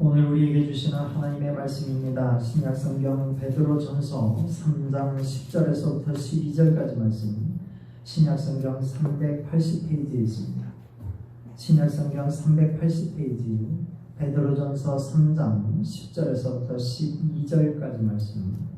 오늘 우리에게 주시는 하나님의 말씀입니다. 신약성경 베드로전서 3장 10절에서부터 12절까지 말씀, 신약성경 380페이지에 있습니다. 신약성경 380페이지 베드로전서 3장 10절에서부터 12절까지 말씀.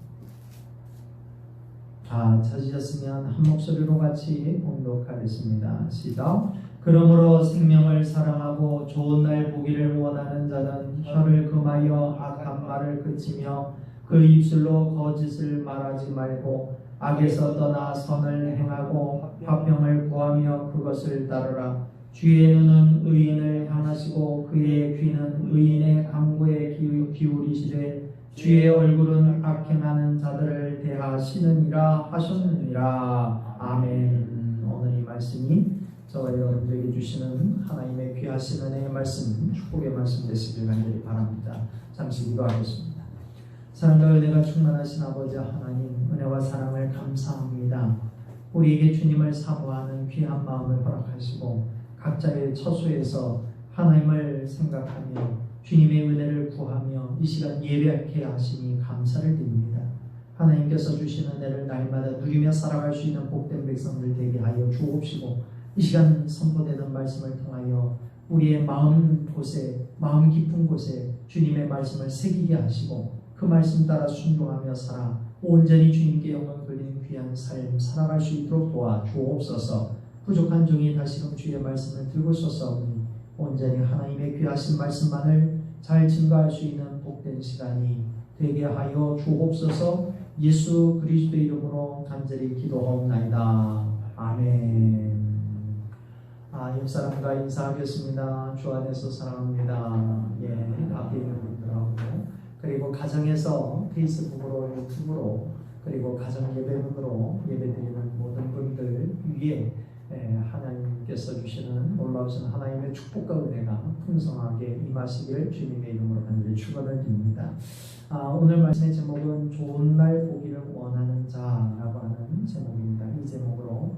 찾으셨으면 한 목소리로 같이 봉독하겠습니다. 시작. 그러므로 생명을 사랑하고 좋은 날 보기를 원하는 자는 혀를 금하여 악한 말을 그치며 그 입술로 거짓을 말하지 말고 악에서 떠나 선을 행하고 화평을 구하며 그것을 따르라. 주의 눈은 의인을 향하시고 그의 귀는 의인의 간구에 기울이시되 주의 얼굴은 악행하는 자들을 대하시느니라 하셨느니라. 아멘. 오늘 이 말씀이 저와 여러분들에게 주시는 하나님의 귀하신 은혜의 말씀, 축복의 말씀 되시길 간절히 바랍니다. 잠시 기도하겠습니다. 사랑과 은혜가 충만하신 아버지 하나님, 은혜와 사랑을 감사합니다. 우리에게 주님을 사모하는 귀한 마음을 허락하시고 각자의 처소에서 하나님을 생각하며 주님의 은혜를 구하며 이 시간 예배하게 하시니 감사를 드립니다. 하나님께서 주시는 은혜를 날마다 누리며 살아갈 수 있는 복된 백성들 되게 하여 주옵시고 이 시간 선포되는 말씀을 통하여 우리의 마음 곳에, 마음 깊은 곳에 주님의 말씀을 새기게 하시고 그 말씀 따라 순종하며 살아 온전히 주님께 영광 돌리는 귀한 삶 살아갈 수 있도록 도와 주옵소서. 부족한 종이 다시금 주의 말씀을 들고 섰사오니 온전히 하나님의 귀하신 말씀만을 잘 증거할 수 있는 복된 시간이 되게 하여 주옵소서. 예수 그리스도의 이름으로 간절히 기도하옵나이다. 아멘. 옆 사람과 인사하겠습니다. 주 안에서 사랑합니다. 앞에 있는 분들하고, 그리고 가정에서 페이스북으로, 유튜브로, 그리고 가정 예배문으로 예배드리는 모든 분들 위에 하나님께서 주시는 놀라우신 하나님의 축복과 은혜가 풍성하게 임하시길 주님의 이름으로 간절히 축원을 드립니다. 오늘 말씀의 제목은 좋은 날 보기를 원하는 자라고 하는 제목입니다. 이 제목으로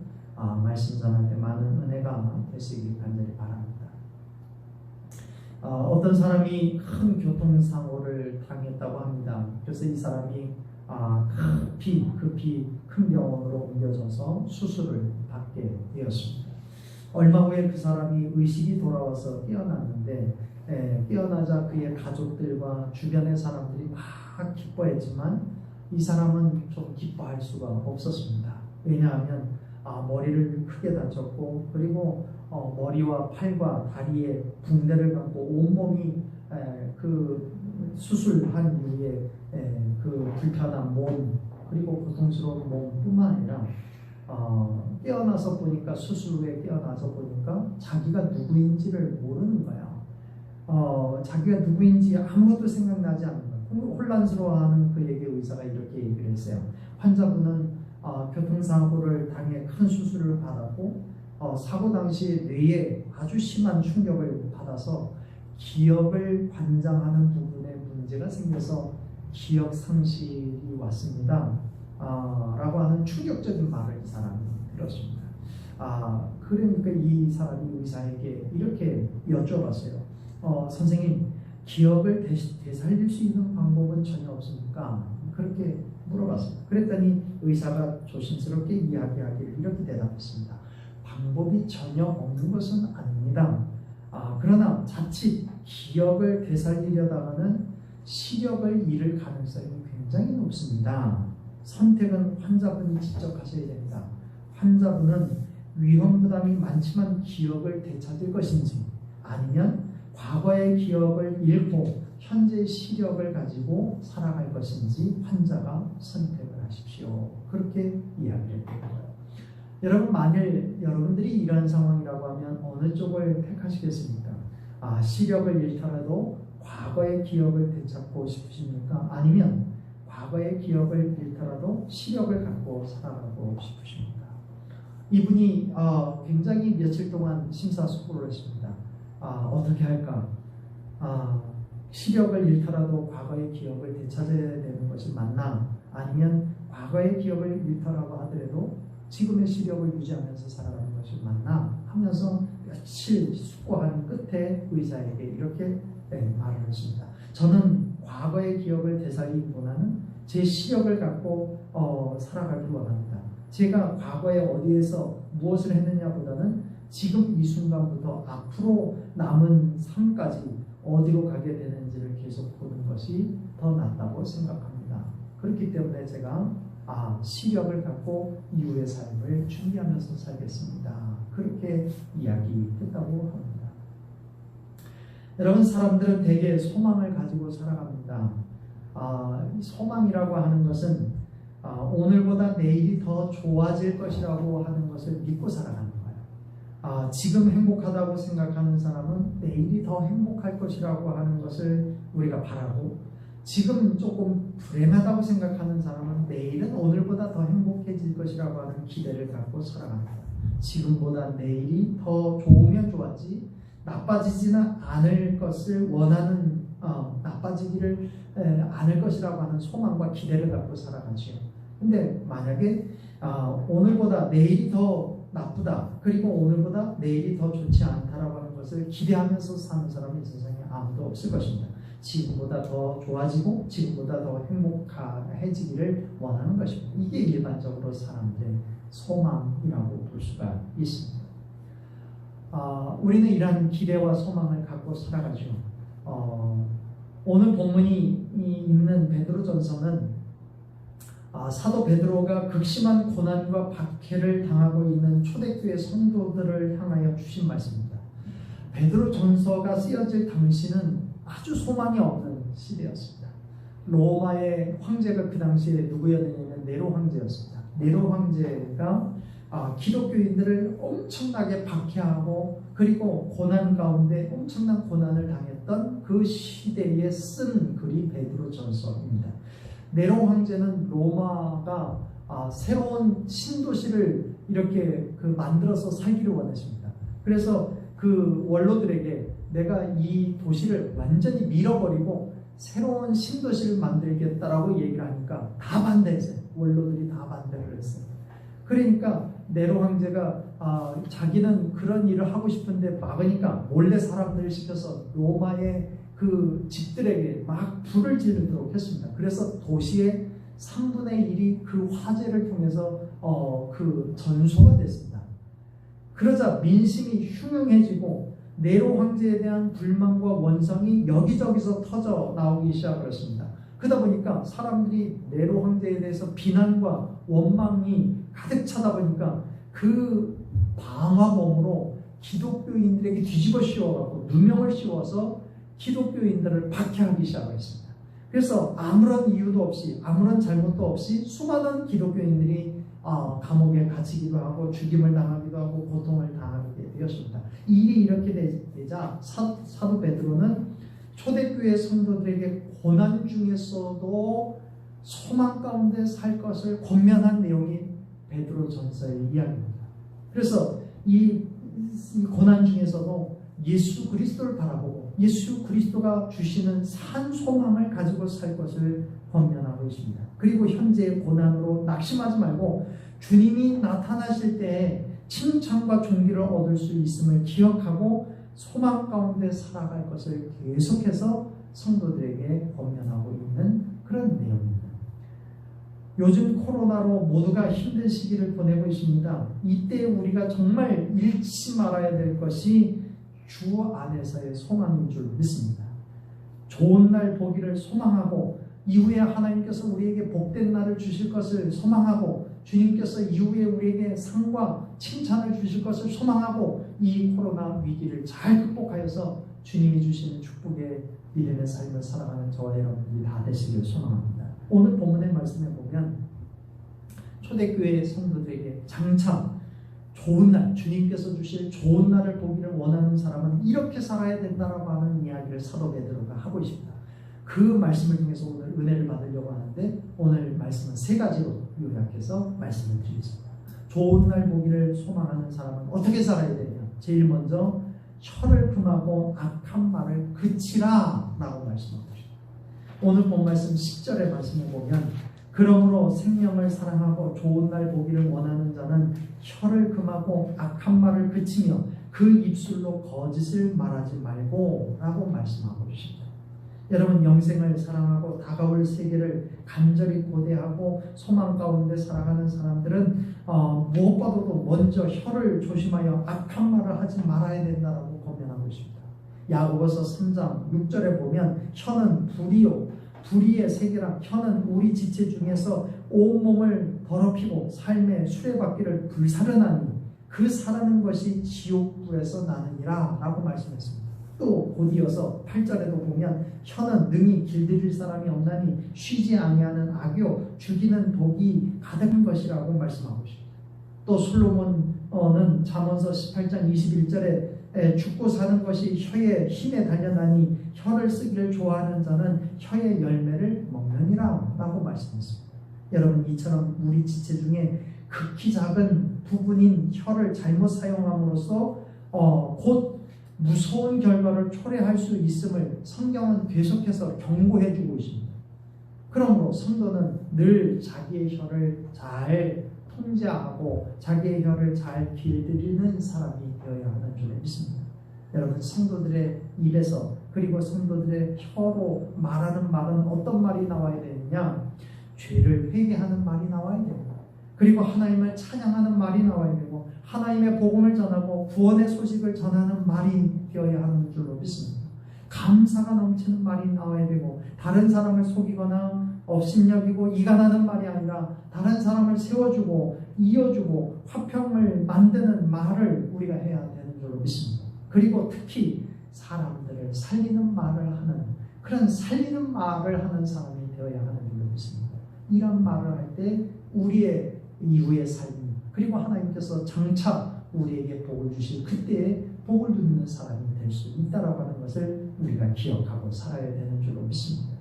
말씀 전할 때 많은 은혜가 되시길 간절히 바랍니다. 어떤 사람이 큰 교통사고를 당했다고 합니다. 그래서 이 사람이 급히 큰 병원으로 옮겨져서 수술을 받게 되었습니다. 얼마 후에 그 사람이 의식이 돌아와서 깨어났는데 깨어나자 그의 가족들과 주변의 사람들이 막 기뻐했지만 이 사람은 좀 기뻐할 수가 없었습니다. 왜냐하면 머리를 크게 다쳤고 그리고 머리와 팔과 다리에 붕대를 감고 온몸이 그 수술한 이후에 그 불편한 몸 그리고 고통스러운 몸뿐만 아니라 깨어나서 보니까 수술 후에 깨어나서 보니까 자기가 누구인지를 모르는 거야. 자기가 누구인지 아무것도 생각나지 않는 거야. 혼란스러워하는 그에게 의사가 이렇게 얘기를 했어요. 환자분은 교통사고를 당해 큰 수술을 받았고 사고 당시 뇌에 아주 심한 충격을 받아서 기억을 관장하는 부분에 문제가 생겨서 기억 상실이 왔습니다. 라고 하는 충격적인 말을 이 사람이 들었습니다. 그러니까 이 사람이 의사에게 이렇게 여쭤봤어요. 선생님, 기억을 되살릴 수 있는 방법은 전혀 없습니까? 그렇게 물어봤습니다. 그랬더니 의사가 조심스럽게 이야기하기를 이렇게 대답했습니다. 방법이 전혀 없는 것은 아닙니다. 그러나 자칫 기억을 되살리려다가는 시력을 잃을 가능성이 굉장히 높습니다. 선택은 환자분이 직접 하셔야 됩니다. 환자분은 위험 부담이 많지만 기억을 되찾을 것인지 아니면 과거의 기억을 잃고 현재의 시력을 가지고 살아갈 것인지 환자가 선택을 하십시오. 그렇게 이야기를 드려요. 여러분, 만일 여러분들이 이런 상황이라고 하면 어느 쪽을 택하시겠습니까? 시력을 잃더라도 과거의 기억을 되찾고 싶으십니까? 아니면 과거의 기억을 잃더라도 시력을 갖고 살아가고 싶으십니까? 이분이 굉장히 며칠 동안 심사숙고를 했습니다. 어떻게 할까? 시력을 잃더라도 과거의 기억을 되찾아야 되는 것이 맞나? 아니면 과거의 기억을 잃더라고 하더라도 지금의 시력을 유지하면서 살아가는 것이 맞나? 하면서 며칠 숙고하는 끝에 의사에게 이렇게 말을 했습니다. 저는 과거의 기억을 되살리기보다는 제 시력을 갖고 살아가길 원합니다. 제가 과거에 어디에서 무엇을 했느냐보다는 지금 이 순간부터 앞으로 남은 삶까지 어디로 가게 되는지를 계속 보는 것이 더 낫다고 생각합니다. 그렇기 때문에 제가 시력을 갖고 이후의 삶을 준비하면서 살겠습니다. 그렇게 이야기했다고 합니다. 여러분, 사람들은 대개 소망을 가지고 살아갑니다. 소망이라고 하는 것은 오늘보다 내일이 더 좋아질 것이라고 하는 것을 믿고 살아가는 거예요. 지금 행복하다고 생각하는 사람은 내일이 더 행복할 것이라고 하는 것을 우리가 바라고, 지금 조금 불행하다고 생각하는 사람은 내일은 오늘보다 더 행복해질 것이라고 하는 기대를 갖고 살아갑니다. 지금보다 내일이 더 좋으면 좋았지 나빠지지는 않을 것을 원하는, 나빠지기를 않을 것이라고 하는 소망과 기대를 갖고 살아가죠. 근데 만약에 오늘보다 내일이 더 나쁘다, 그리고 오늘보다 내일이 더 좋지 않다라고 하는 것을 기대하면서 사는 사람이 이 세상에 아무도 없을 것입니다. 지금보다 더 좋아지고 지금보다 더 행복해지기를 원하는 것입니다. 이게 일반적으로 사람들의 소망이라고 볼 수가 있습니다. 우리는 이러한 기대와 소망을 갖고 살아가죠. 오늘 본문이 있는 베드로전서는 사도 베드로가 극심한 고난과 박해를 당하고 있는 초대교회 성도들을 향하여 주신 말씀입니다. 베드로전서가 쓰여질 당시는 아주 소망이 없는 시대였습니다. 로마의 황제가 그 당시에 누구였느냐면 네로 황제였습니다. 네로 황제가 기독교인들을 엄청나게 박해하고 그리고 고난 가운데 엄청난 고난을 당했던 그 시대에 쓴 글이 베드로전서입니다. 네로 황제는 로마가 새로운 신도시를 이렇게 만들어서 살기를 원하십니다. 그래서 그 원로들에게 내가 이 도시를 완전히 밀어버리고 새로운 신도시를 만들겠다라고 얘기를 하니까 다 반대했어요. 원로들이 다 반대를 했어요. 그러니까 네로 황제가 자기는 그런 일을 하고 싶은데 막으니까 몰래 사람들을 시켜서 로마의 그 집들에게 막 불을 지르도록 했습니다. 그래서 도시의 3분의 1이 그 화재를 통해서 그 전소가 됐습니다. 그러자 민심이 흉흉해지고 네로 황제에 대한 불만과 원성이 여기저기서 터져 나오기 시작했습니다. 그러다 보니까 사람들이 네로 황제에 대해서 비난과 원망이 가득 차다 보니까 그 방화범으로 기독교인들에게 뒤집어 씌워갖고 누명을 씌워서 기독교인들을 박해하기 시작했습니다. 그래서 아무런 이유도 없이 아무런 잘못도 없이 수많은 기독교인들이 감옥에 갇히기도 하고 죽임을 당하기도 하고 고통을 당하게 되었습니다. 일이 이렇게 되자 사도 베드로는 초대교회 성도들에게 고난 중에서도 소망 가운데 살 것을 권면한 내용이 베드로전서의 이야기입니다. 그래서 이 고난 중에서도 예수 그리스도를 바라보고 예수 그리스도가 주시는 산 소망을 가지고 살 것을 권면하고 있습니다. 그리고 현재의 고난으로 낙심하지 말고 주님이 나타나실 때에 칭찬과 존귀를 얻을 수 있음을 기억하고 소망 가운데 살아갈 것을 계속해서 성도들에게 권면하고 있는 그런 내용입니다. 요즘 코로나로 모두가 힘든 시기를 보내고 있습니다. 이때 우리가 정말 잃지 말아야 될 것이 주 안에서의 소망인 줄 믿습니다. 좋은 날 보기를 소망하고 이후에 하나님께서 우리에게 복된 날을 주실 것을 소망하고 주님께서 이후에 우리에게 상과 칭찬을 주실 것을 소망하고 이 코로나 위기를 잘 극복하여서 주님이 주시는 축복의 믿음의 삶을 살아가는 저와 여러분들이 다 되시길 소망합니다. 오늘 본문의 말씀에 보면 초대교회 성도들에게 장차 좋은 날, 주님께서 주실 좋은 날을 보기를 원하는 사람은 이렇게 살아야 된다라고 하는 이야기를 사도 베드로가 하고 있습니다. 그 말씀을 통해서 오늘 은혜를 받으려고 하는데 오늘 말씀은 세 가지로 요약해서 말씀을 드리겠습니다. 좋은 날 보기를 소망하는 사람은 어떻게 살아야 되냐? 제일 먼저 혀를 금하고 악한 말을 그치라 라고 말씀하고 있습니다. 오늘 본 말씀 10절의 말씀을 보면 그러므로 생명을 사랑하고 좋은 날 보기를 원하는 자는 혀를 금하고 악한 말을 그치며 그 입술로 거짓을 말하지 말고 라고 말씀하고 계십니다. 여러분 영생을 사랑하고 다가올 세계를 간절히 고대하고 소망 가운데 살아가는 사람들은 무엇보다도 먼저 혀를 조심하여 악한 말을 하지 말아야 된다라고 권면하고 있습니다. 야고보서 3장 6절에 보면 혀는 불이요 불의의 세계라. 혀는 우리 지체 중에서 온몸을 더럽히고 삶의 수레바퀴를 불사르나니 그 사르는 것이 지옥불에서 나느니라 라고 말씀했습니다. 또 곧이어서 8절에도 보면 혀는 능히 길들일 사람이 없나니 쉬지 아니하는 악요 죽이는 독이 가득한 것이라고 말씀하고 있습니다. 또 솔로몬은 잠언서 18장 21절에 죽고 사는 것이 혀의 힘에 달려나니 혀를 쓰기를 좋아하는 자는 혀의 열매를 먹느니라 라고 말씀했습니다. 여러분 이처럼 우리 지체 중에 극히 작은 부분인 혀를 잘못 사용함으로써 곧 무서운 결과를 초래할 수 있음을 성경은 계속해서 경고해 주고 있습니다. 그러므로 성도는 늘 자기의 혀를 잘 통제하고 자기의 혀를 잘 길들이는 사람이 되어야 하는 줄 믿습니다. 여러분 성도들의 입에서 그리고 성도들의 혀로 말하는 말은 어떤 말이 나와야 되느냐? 죄를 회개하는 말이 나와야 됩니다. 그리고 하나님을 찬양하는 말이 나와야 되고 하나님의 복음을 전하고 구원의 소식을 전하는 말이 되어야 하는 줄로 믿습니다. 감사가 넘치는 말이 나와야 되고 다른 사람을 속이거나 업신여기고 이간하는 말이 아니라 다른 사람을 세워주고 이어주고 화평을 만드는 말을 우리가 해야 되는 줄로 믿습니다. 그리고 특히 사람들을 살리는 말을 하는 그런 살리는 말을 하는 사람이 되어야 하는 줄로 믿습니다. 이런 말을 할 때 우리의 이후의 삶이 그리고 하나님께서 장차 우리에게 복을 주실 그때에 복을 누리는 사람이 될 수 있다라고 하는 것을 우리가 기억하고 살아야 되는 줄로 믿습니다.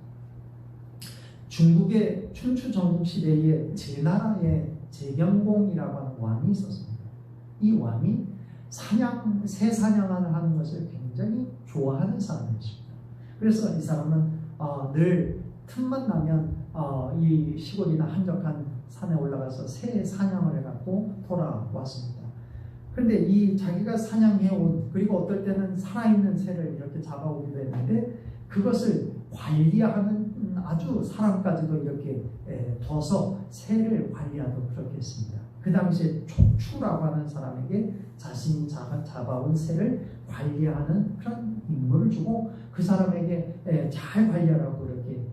중국의 춘추 전국 시대에 제나라의 제경공이라고 하는 왕이 있었습니다. 이 왕이 새 사냥을 하는 것을 굉장히 좋아하는 사람이었습니다. 그래서 이 사람은 늘 틈만 나면 이 시골이나 한적한 산에 올라가서 새 사냥을 해갖고 돌아왔습니다. 그런데 이 자기가 사냥해온 그리고 어떨 때는 살아있는 새를 이렇게 잡아오기도 했는데 그것을 관리하는 아주 사람까지도 이렇게 둬서 새를 관리하도록 그렇게 했습니다. 그 당시에 촉추라고 하는 사람에게 자신이 잡아온 새를 관리하는 그런 임무를 주고 그 사람에게 잘 관리하라고 이렇게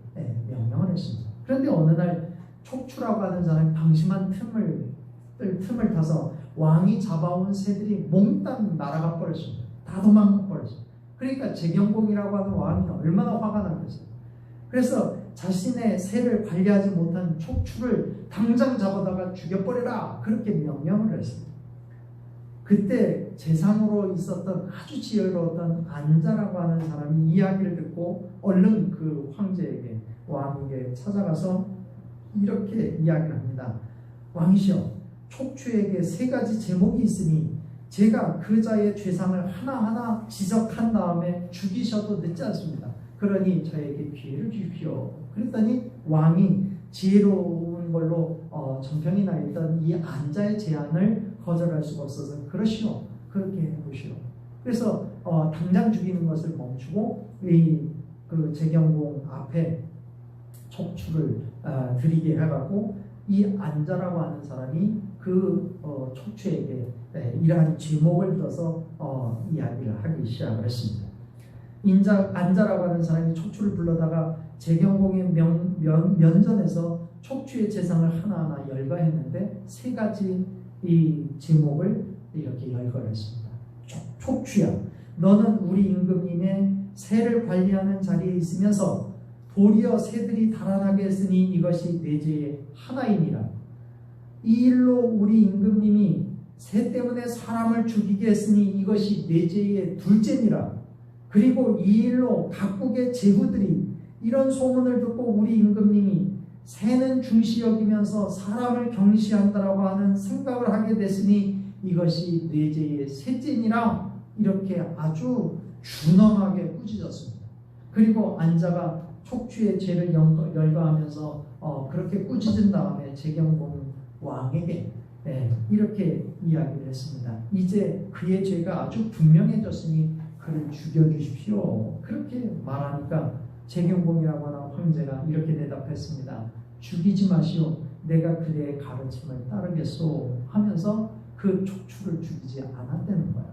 명령을 했습니다. 그런데 어느 날 촉추라고 하는 사람이 방심한 틈을 타서 왕이 잡아온 새들이 몽땅 날아가 버렸습니다. 다 도망가 버렸습니다. 그러니까 제경공이라고 하는 왕이 얼마나 화가 나겠어요. 그래서 자신의 새를 관리하지 못한 촉추를 당장 잡아다가 죽여버려라 그렇게 명령을 했습니다. 그때 재상으로 있었던 아주 지혜로웠던 안자라고 하는 사람이 이야기를 듣고 얼른 그 황제에게 왕에게 찾아가서 이렇게 이야기를 합니다. 왕이시여, 촉추에게 3가지 제목이 있으니 제가 그 자의 죄상을 하나하나 지적한 다음에 죽이셔도 늦지 않습니다. 그러니 저에게 기회를 주십시오. 그랬더니 왕이 지혜로운 걸로 정평이 나 있던 이 안자의 제안을 거절할 수가 없어서 그러시오. 그렇게 해보시오. 그래서 당장 죽이는 것을 멈추고 그 제경공 앞에 촉추를 드리게 해갖고 이 안자라고 하는 사람이 그 촉추에게 이러한 제목을 들어서 이야기를 하기 시작을 했습니다. 안자라고 하는 사람이 촉추를 불러다가 제경공의 면전에서 촉추의 재상을 하나하나 열거했는데 3가지 이 제목을 이렇게 열거했습니다. 촉추야, 너는 우리 임금님의 새를 관리하는 자리에 있으면서 도리어 새들이 달아나게 했으니 이것이 내 죄의 하나이니라. 이 일로 우리 임금님이 새 때문에 사람을 죽이게 했으니 이것이 내 죄의 둘째니라. 그리고 이 일로 각국의 제후들이 이런 소문을 듣고 우리 임금님이 새는 중시 여기면서 사람을 경시한다라고 하는 생각을 하게 됐으니 이것이 내 죄의 셋째니라. 이렇게 아주 준엄하게 꾸짖었습니다. 그리고 안자가 촉추의 죄를 열거하면서 그렇게 꾸짖은 다음에 제경공 왕에게 이렇게 이야기를 했습니다. 이제 그의 죄가 아주 분명해졌으니 그를 죽여주십시오. 그렇게 말하니까 재경공이라고 하는 황제가 이렇게 대답했습니다. 죽이지 마시오. 내가 그대의 가르침을 따르겠소 하면서 그 촉추를 죽이지 않았다는 거예요.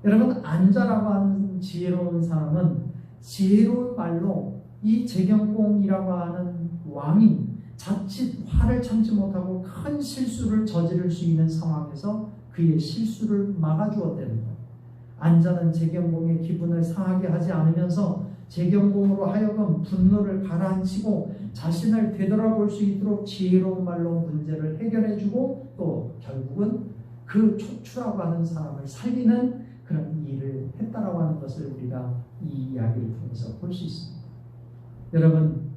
여러분, 안자라고 하는 지혜로운 사람은 지혜로운 말로 이 재경공이라고 하는 왕이 자칫 화를 참지 못하고 큰 실수를 저지를 수 있는 상황에서 그의 실수를 막아주었다는 거예요. 안자는 재경공의 기분을 상하게 하지 않으면서 재경공으로 하여금 분노를 가라앉히고 자신을 되돌아볼 수 있도록 지혜로운 말로 문제를 해결해주고 또 결국은 그 촉추라고 하는 사람을 살리는 그런 일을 했다라고 하는 것을 우리가 이 이야기를 통해서 볼 수 있습니다. 여러분,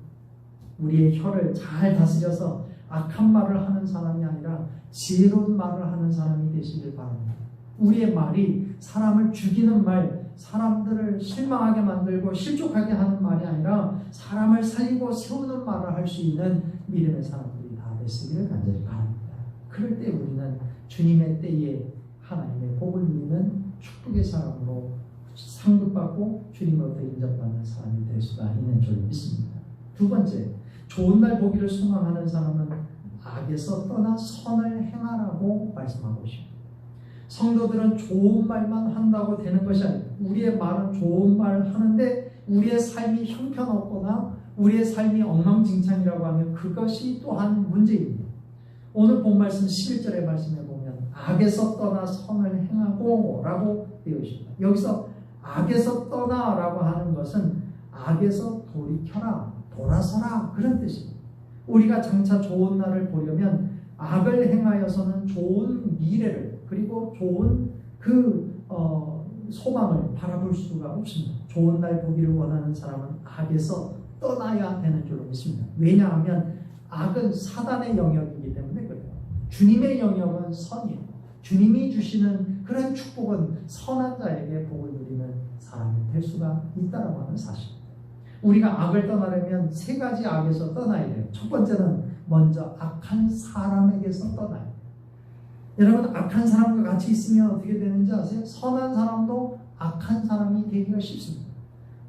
우리의 혀를 잘 다스려서 악한 말을 하는 사람이 아니라 지혜로운 말을 하는 사람이 되시길 바랍니다. 우리의 말이 사람을 죽이는 말, 사람들을 실망하게 만들고 실족하게 하는 말이 아니라 사람을 살리고 세우는 말을 할 수 있는 믿음의 사람들이 다 되시기를 간절히 바랍니다. 그럴 때 우리는 주님의 때에 하나님의 복을 누리는 축복의 사람으로 상급받고 주님으로부터 인정받는 사람이 될 수가 있는 줄 믿습니다. 두 번째, 좋은 날 보기를 소망하는 사람은 악에서 떠나 선을 행하라고 말씀하고 있습니다. 성도들은 좋은 말만 한다고 되는 것이 아닙니다. 우리의 말은 좋은 말을 하는데 우리의 삶이 형편없거나 우리의 삶이 엉망진창이라고 하면 그것이 또한 문제입니다. 오늘 본 말씀 11절의 말씀에 보면 악에서 떠나 선을 행하고 라고 되어 있습니다. 여기서 악에서 떠나라고 하는 것은 악에서 돌이켜라, 돌아서라 그런 뜻입니다. 우리가 장차 좋은 날을 보려면 악을 행하여서는 좋은 미래를 그리고 좋은 소망을 바라볼 수가 없습니다. 좋은 날 보기를 원하는 사람은 악에서 떠나야 되는 줄로 믿습니다. 왜냐하면 악은 사단의 영역이기 때문에 그래요. 주님의 영역은 선이에요. 주님이 주시는 그런 축복은 선한 자에게 복을 누리는 사람이 될 수가 있다고 하는 사실입니다. 우리가 악을 떠나려면 세 가지 악에서 떠나야 돼요. 첫 번째는 먼저 악한 사람에게서 떠나야 돼요. 여러분, 악한 사람과 같이 있으면 어떻게 되는지 아세요? 선한 사람도 악한 사람이 되기가 쉽습니다.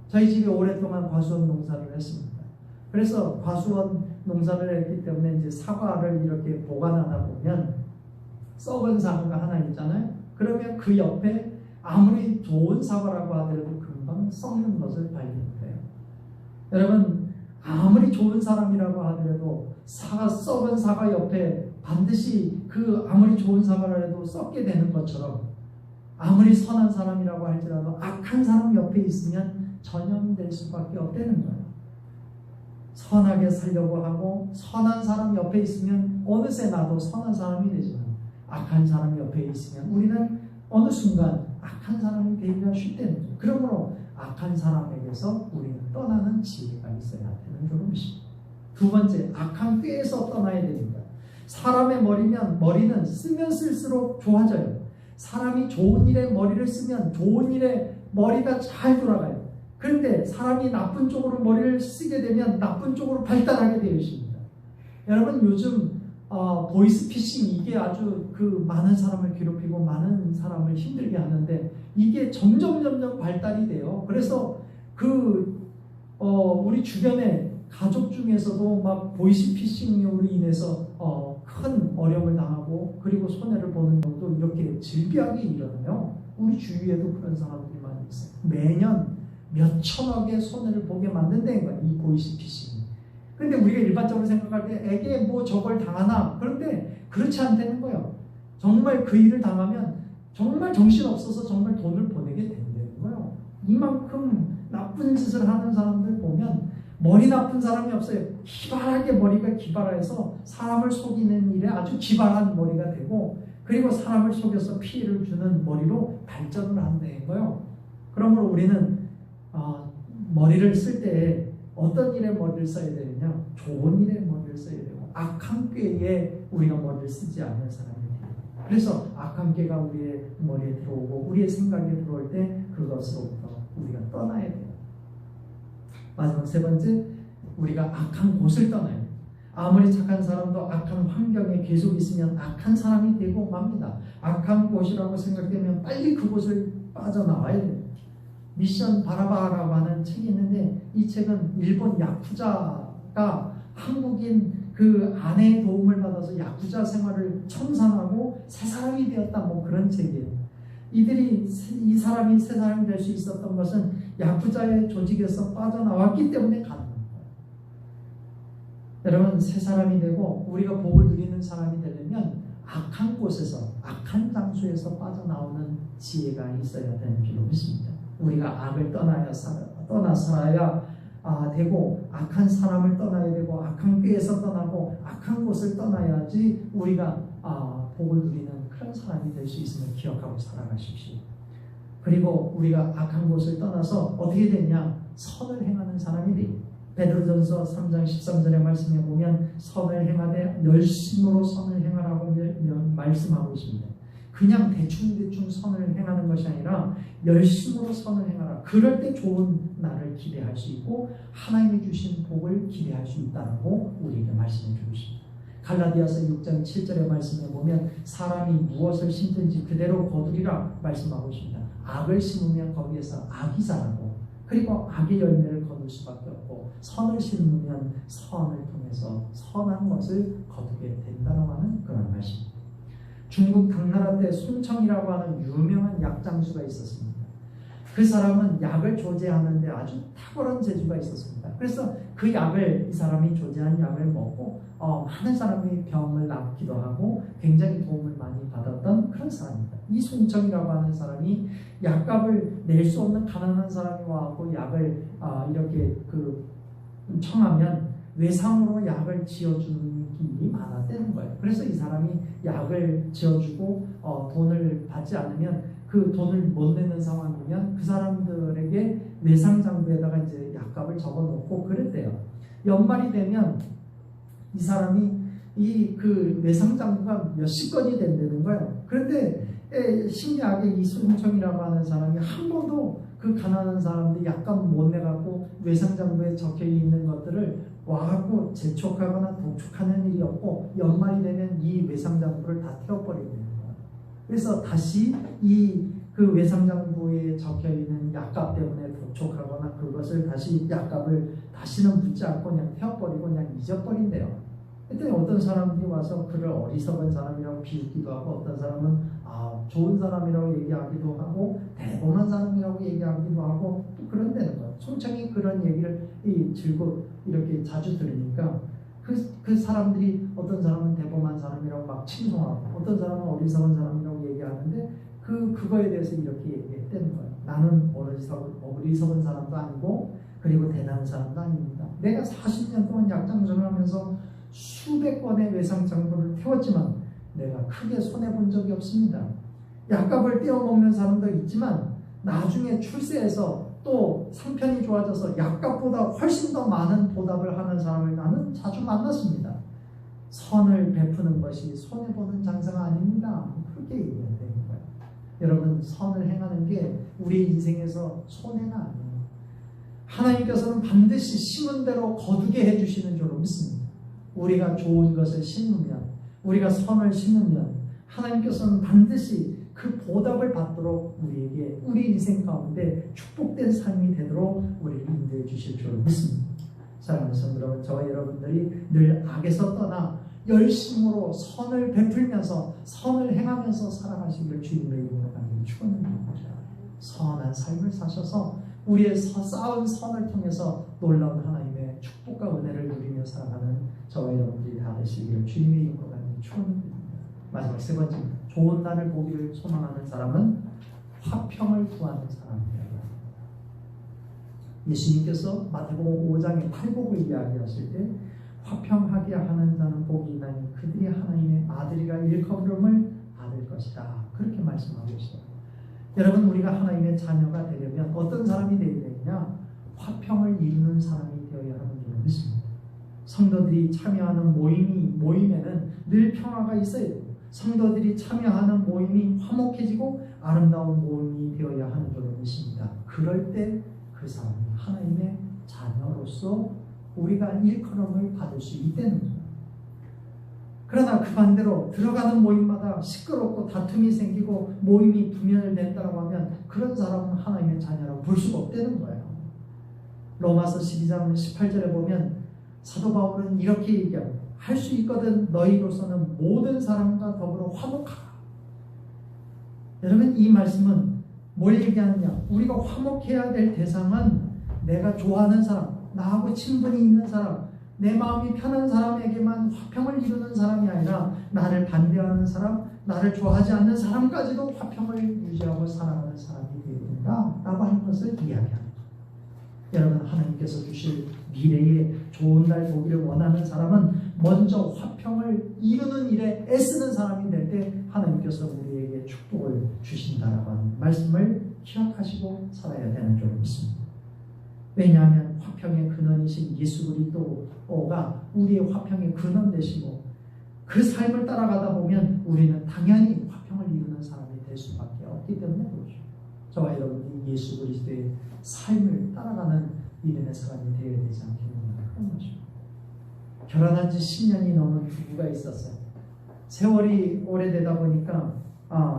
저희 집에 오랫동안 과수원 농사를 했습니다. 그래서 과수원 농사를 했기 때문에 이제 사과를 이렇게 보관하다 보면 썩은 사과가 하나 있잖아요. 그러면 그 옆에 아무리 좋은 사과라고 하더라도 금방 썩는 것을 발견해요. 여러분, 아무리 좋은 사람이라고 하더라도 썩은 사과 옆에 반드시 아무리 좋은 사과라 해도 썩게 되는 것처럼 아무리 선한 사람이라고 할지라도 악한 사람 옆에 있으면 전염될 수밖에 없다는 거예요. 선하게 살려고 하고 선한 사람 옆에 있으면 어느새 나도 선한 사람이 되지만 악한 사람 옆에 있으면 우리는 어느 순간 악한 사람이 되기가 쉽다는 거죠. 그러므로 악한 사람에게서 우리는 떠나는 지혜가 있어야 되는 줄로 믿습니다. 두 번째, 악한 꾀에서 떠나야 됩니다. 사람의 머리는 쓰면 쓸수록 좋아져요. 사람이 좋은 일에 머리를 쓰면 좋은 일에 머리가 잘 돌아가요. 그런데 사람이 나쁜 쪽으로 머리를 쓰게 되면 나쁜 쪽으로 발달하게 되어 있습니다. 여러분, 요즘 보이스피싱 이게 아주 많은 사람을 괴롭히고 많은 사람을 힘들게 하는데 이게 점점 발달이 돼요. 그래서 우리 주변에 가족 중에서도 막 보이스피싱으로 인해서 큰 어려움을 당하고 그리고 손해를 보는 경우도 이렇게 질비하게 일어나요. 우리 주위에도 그런 사람들이 많이 있어요. 매년 몇 천억의 손해를 보게 만든다는 거예요, 이 보이스피싱이. 그런데 우리가 일반적으로 생각할 때 에게 뭐 저걸 당하나, 그런데 그렇지 않다는 거예요. 정말 그 일을 당하면 정말 정신없어서 정말 돈을 보내게 된다는 거예요. 이만큼 나쁜 짓을 하는 사람들 보면 머리 나쁜 사람이 없어요. 기발하게 머리가 기발해서 사람을 속이는 일에 아주 기발한 머리가 되고 그리고 사람을 속여서 피해를 주는 머리로 발전을 한다는 거예요. 그러므로 우리는 머리를 쓸 때 어떤 일에 머리를 써야 되느냐? 좋은 일에 머리를 써야 되고 악한 꾀에 우리가 머리를 쓰지 않는 사람이 돼요. 그래서 악한 꾀가 우리의 머리에 들어오고 우리의 생각에 들어올 때 그것으로부터 우리가 떠나야 돼요. 마지막 세 번째, 우리가 악한 곳을 떠나야 돼요. 아무리 착한 사람도 악한 환경에 계속 있으면 악한 사람이 되고 맙니다. 악한 곳이라고 생각되면 빨리 그곳을 빠져나와야 돼요. 미션 바라바라고 하는 책이 있는데 이 이 책은 일본 야쿠자가 한국인 그 아내의 도움을 받아서 야쿠자 생활을 청산하고 새 사람이 되었다, 뭐 그런 책이에요. 이 사람이 새 사람이 될 수 있었던 것은 야쿠자의 조직에서 빠져나왔기 때문에 가능한 거예요. 여러분, 새 사람이 되고 우리가 복을 누리는 사람이 되려면 악한 곳에서, 악한 장소에서 빠져나오는 지혜가 있어야 되는 줄로 믿습니다. 우리가 악을 떠나 살아야 되고, 악한 사람을 떠나야 되고, 악한 꾀에서 떠나고, 악한 곳을 떠나야지 우리가 복을 누리는 그런 사람이 될 수 있음을 기억하고 살아가십시오. 그리고 우리가 악한 곳을 떠나서 어떻게 되냐? 선을 행하는 사람이 돼요. 베드로전서 3장 13절의 말씀에 보면 선을 행하되 열심으로 선을 행하라고 말씀하고 있습니다. 그냥 대충 선을 행하는 것이 아니라 열심으로 선을 행하라. 그럴 때 좋은 날을 기대할 수 있고 하나님이 주신 복을 기대할 수 있다고 우리에게 말씀해 주고 있습니다. 갈라디아서 6장 7절의 말씀에 보면 사람이 무엇을 심든지 그대로 거두리라 말씀하고 있습니다. 악을 심으면 거기에서 악이 자라고, 그리고 악의 열매를 거둘 수밖에 없고, 선을 심으면 선을 통해서 선한 것을 거두게 된다고 하는 그런 말씀입니다. 중국 당나라 때 송청이라고 하는 유명한 약장수가 있었습니다. 그 사람은 약을 조제하는데 아주 탁월한 재주가 있었습니다. 그래서 그 약을, 이 사람이 조제한 약을 먹고 많은 사람이 병을 낫기도 하고 굉장히 도움을 많이 받았던 그런 사람입니다. 이 송청이라고 하는 사람이 약값을 낼 수 없는 가난한 사람이 와서 약을 이렇게 청하면 외상으로 약을 지어주는 일이 많았다는 거예요. 그래서 이 사람이 약을 지어주고 돈을 받지 않으면, 그 돈을 못 내는 상황이면 그 사람들에게 외상장부에다가 이제 약값을 적어놓고 그랬대요. 연말이 되면 이 사람이 그 외상장부가 몇십 건이 된다는 거예요. 그런데 신기하게 이 송청이라고 하는 사람이 한 번도 그 가난한 사람들이 약값 못 내갖고 외상장부에 적혀있는 것들을 와갖고 재촉하거나 독촉하는 일이 없고, 연말이 되면 이 외상장부를 다 태워버리는 거예요. 그래서 다시 그 외상장부에 적혀있는 약값 때문에 독촉하거나 그것을 다시 약값을 다시는 묻지 않고 그냥 태워버리고 그냥 잊어버린대요. 그때 어떤 사람들이 와서 그를 어리석은 사람이라고 비웃기도 하고, 어떤 사람은 좋은 사람이라고 얘기하기도 하고 대범한 사람이라고 얘기하기도 하고 또 그런다는 거예요. 송청이 그런 얘기를 이렇게 자주 들으니까 그 사람들이, 어떤 사람은 대범한 사람이라고 막 칭송하고 어떤 사람은 어리석은 사람이라고 얘기하는데 그거에 대해서 이렇게 얘기했다는 거예요. 나는 어리석은 사람도 아니고 그리고 대단한 사람도 아닙니다. 내가 40년 동안 약장수를 하면서 수백 건의 외상장부를 태웠지만 내가 크게 손해본 적이 없습니다. 약값을 떼어먹는 사람도 있지만 나중에 출세해서 또 상편이 좋아져서 약값보다 훨씬 더 많은 보답을 하는 사람을 나는 자주 만났습니다. 선을 베푸는 것이 손해보는 장사가 아닙니다. 그렇게 얘기해야 되는 거예요. 여러분, 선을 행하는 게 우리 인생에서 손해가 아니에요. 하나님께서는 반드시 심은 대로 거두게 해주시는 줄로 믿습니다. 우리가 좋은 것을 심으면, 우리가 선을 심으면 하나님께서는 반드시 그 보답을 받도록 우리에게, 우리 인생 가운데 축복된 삶이 되도록 우리를 인도해 주실 줄 믿습니다. 사랑하는 성도 여러분, 저와 여러분들이 늘 악에서 떠나 열심으로 선을 베풀면서 선을 행하면서 살아가시기를 주님의 이름으로 간절히 축원합니다. 선한 삶을 사셔서 우리의 쌓은 선을 통해서 놀라운 하나님의 축복과 은혜를 누리며 살아가는 저와 여러분들이 다 되시기를 주님의 이름으로 간절히 축원합니다. 마지막 세 번째입니다. 좋은 날을 보기를 소망하는 사람은 화평을 구하는 사람이에요. 예수님께서 마태복음 5장의 팔복을 이야기하실 때 화평하게 하는 자는 복이 있나니 그들이 하나님의 아들이라 일컬음을 받을 것이다. 그렇게 말씀하고 계시죠. 여러분, 우리가 하나님의 자녀가 되려면 어떤 사람이 되어야 되느냐? 화평을 이루는 사람이 되어야 하는 줄 믿습니다. 성도들이 참여하는 모임에는 늘 평화가 있어야 돼요. 성도들이 참여하는 모임이 화목해지고 아름다운 모임이 되어야 하는 줄로 믿습니다. 그럴 때 그 사람이 하나님의 자녀로서 우리가 일컬음을 받을 수 있다는 거예요. 그러나 그 반대로 들어가는 모임마다 시끄럽고 다툼이 생기고 모임이 분열된다고 하면 그런 사람은 하나님의 자녀라고 볼 수가 없다는 거예요. 로마서 12장 18절에 보면 사도 바울은 이렇게 얘기합니다. 할 수 있거든 너희로서는 모든 사람과 더불어 화목하라. 여러분, 이 말씀은 뭘 얘기하느냐? 우리가 화목해야 될 대상은 내가 좋아하는 사람, 나하고 친분이 있는 사람, 내 마음이 편한 사람에게만 화평을 이루는 사람이 아니라 나를 반대하는 사람, 나를 좋아하지 않는 사람까지도 화평을 유지하고 살아가는 사람이 되어야 된다라고 하는 것을 이야기합니다. 여러분, 하나님께서 주실 미래에 좋은 날 보기를 원하는 사람은 먼저 화평을 이루는 일에 애쓰는 사람이 될 때 하나님께서 우리에게 축복을 주신다라고 하는 말씀을 기억하시고 살아야 되는 줄 믿습니다. 왜냐하면 화평의 근원이신 예수 그리스도가 우리의 화평의 근원 되시고 그 삶을 따라가다 보면 우리는 당연히 화평을 이루는 사람이 될 수밖에 없기 때문에 그렇죠. 저와 여러분이 예수 그리스도의 삶을 따라가는 믿음의 사람이 되어야 되지 않겠느냐 그런 것입니다. 결혼한 지 10년이 넘은 부부가 있었어요. 세월이 오래되다 보니까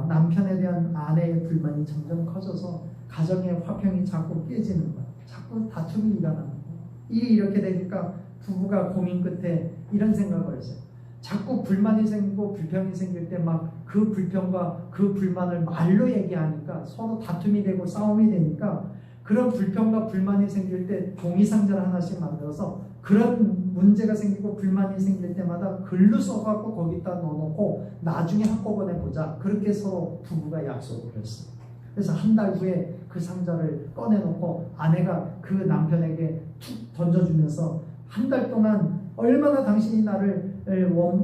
남편에 대한 아내의 불만이 점점 커져서 가정의 화평이 자꾸 깨지는 거예요. 자꾸 다툼이 일어나는 거예요. 일이 이렇게 되니까 부부가 고민 끝에 이런 생각을 했어요. 자꾸 불만이 생기고 불평이 생길 때 막 그 불평과 그 불만을 말로 얘기하니까 서로 다툼이 되고 싸움이 되니까 그런 불평과 불만이 생길 때 종이 상자를 하나씩 만들어서 그런 문제가 생기고 불만이 생길 때마다 글로 써갖고 거기다 넣어놓고 나중에 한꺼번에 보자. 그렇게 서로 부부가 약속을 했어요. 그래서 한 달 후에 그 상자를 꺼내놓고 아내가 그 남편에게 툭 던져주면서 한 달 동안 얼마나 당신이 나를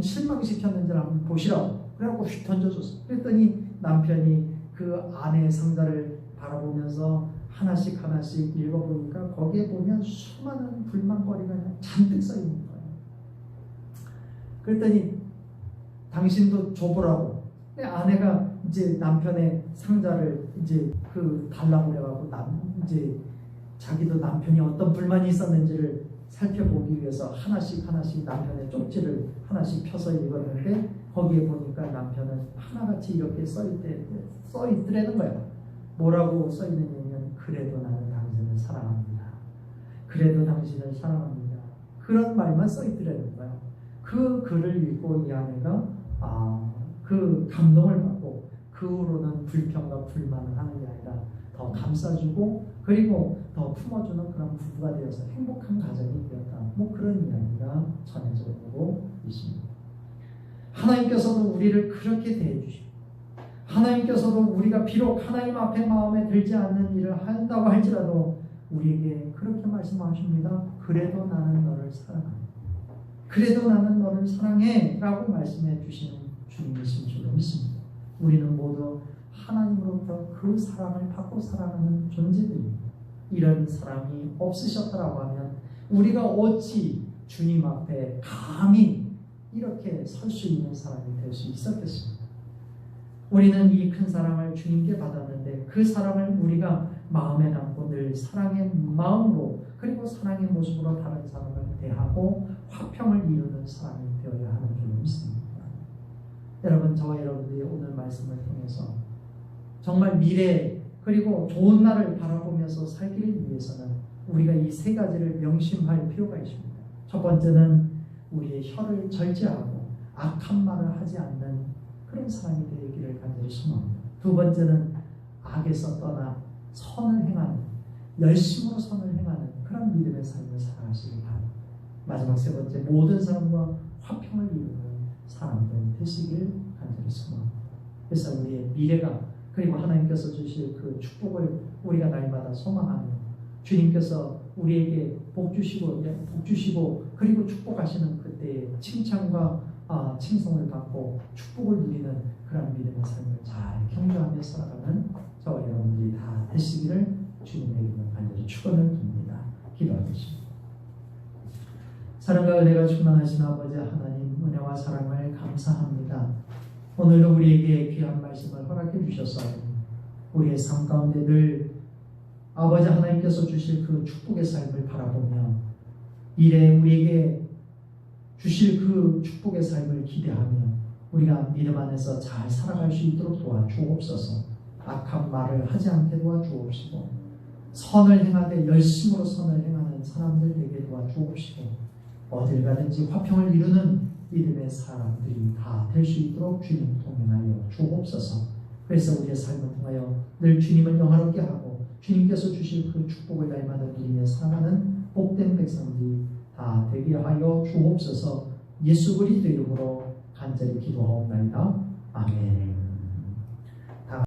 실망시켰는지를 한번 보시라고 그래갖고 휙 던져줬어. 그랬더니 남편이 그 아내의 상자를 바라보면서 하나씩 읽어보니까 거기에 보면 수많은 불만거리가 그냥 잔뜩 써있는 거예요. 그랬더니 당신도 줘보라고. 아내가 이제 남편의 상자를 이제 달라고 그래가지고 이제 자기도 남편이 어떤 불만이 있었는지를 살펴보기 위해서 하나씩 남편의 쪽지를 하나씩 펴서 읽었는데 거기에 보니까 남편은 하나같이 이렇게 써있더라는 거예요. 뭐라고 써있느냐면 그래도 나는 당신을 사랑합니다. 그래도 당신을 사랑합니다. 그런 말만 써있더라는 거예요. 그 글을 읽고 이 아내가 그 감동을 받고 그 후로는 불평과 불만을 하는 게 아니라 더 감싸주고 그리고 더 품어주는 그런 부부가 되어서 행복한 가정이 되었다. 뭐 그런 이야기가 전해져 오고 있습니다. 하나님께서도 우리를 그렇게 대해주시고 하나님께서도 우리가 비록 하나님 앞에 마음에 들지 않는 일을 한다고 할지라도 우리에게 그렇게 말씀하십니다. 그래도 나는 너를 사랑한다. 그래도 나는 너를 사랑해 라고 말씀해 주시는 주님이신 줄 믿습니다. 우리는 모두 하나님으로부터 그 사랑을 받고 살아가는 존재들입니다. 이런 사랑이 없으셨다라고 하면 우리가 어찌 주님 앞에 감히 이렇게 설 수 있는 사람이 될 수 있었겠습니까? 우리는 이 큰 사랑을 주님께 받았는데 그 사랑을 우리가 마음에 담고 늘 사랑의 마음으로 그리고 사랑의 모습으로 다른 사람을 대하고 화평을 이루는 사람이 되어야 하는 줄 믿습니다. 여러분, 저와 여러분들이 오늘 말씀을 통해서 정말 미래 그리고 좋은 날을 바라보면서 살기를 위해서는 우리가 이 세 가지를 명심할 필요가 있습니다. 첫 번째는 우리의 혀를 절제하고 악한 말을 하지 않는 그런 사람이 되기를 간절히 소망합니다. 두 번째는 악에서 떠나 선을 행하는, 열심으로 선을 행하는 그런 믿음의 삶을 살아가시기 바랍니다. 마지막 세 번째, 모든 사람과 화평을 이루는 사람들 되시길 간절히 소망합니다. 그래서 우리의 미래가 그리고 하나님께서 주실 그 축복을 우리가 날마다 소망하며 주님께서 우리에게 복 주시고 그리고 축복하시는 그때의 칭찬과 칭송을 받고 축복을 누리는 그런 믿음의 삶을 잘 경주하며 살아가는 저와 여러분들이 다 되시기를 주님에게 간절히 축원을 듭니다. 기도하겠습니다. 사랑과 은혜가 충만하신 아버지 하나님, 은혜와 사랑을 감사합니다. 오늘도 우리에게 귀한 말씀을 허락해 주셔서 우리의 삶 가운데 늘 아버지 하나님께서 주실 그 축복의 삶을 바라보며 미래에 우리에게 주실 그 축복의 삶을 기대하며 우리가 믿음 안에서 잘 살아갈 수 있도록 도와주옵소서. 악한 말을 하지 않게 도와주옵시고 선을 행하되 열심으로 선을 행하는 사람들 되게 도와주옵시고 어딜 가든지 화평을 이루는 믿음의 사람들이 다 될 수 있도록 주님 동행하여 주옵소서. 그래서 우리의 삶을 통하여 늘 주님을 영화롭게 하고 주님께서 주실 그 축복을 날마다 누리며 살아가는 복된 백성들이 다 되게 하여 주옵소서. 예수 그리스도 이름으로 간절히 기도하옵나이다. 아멘.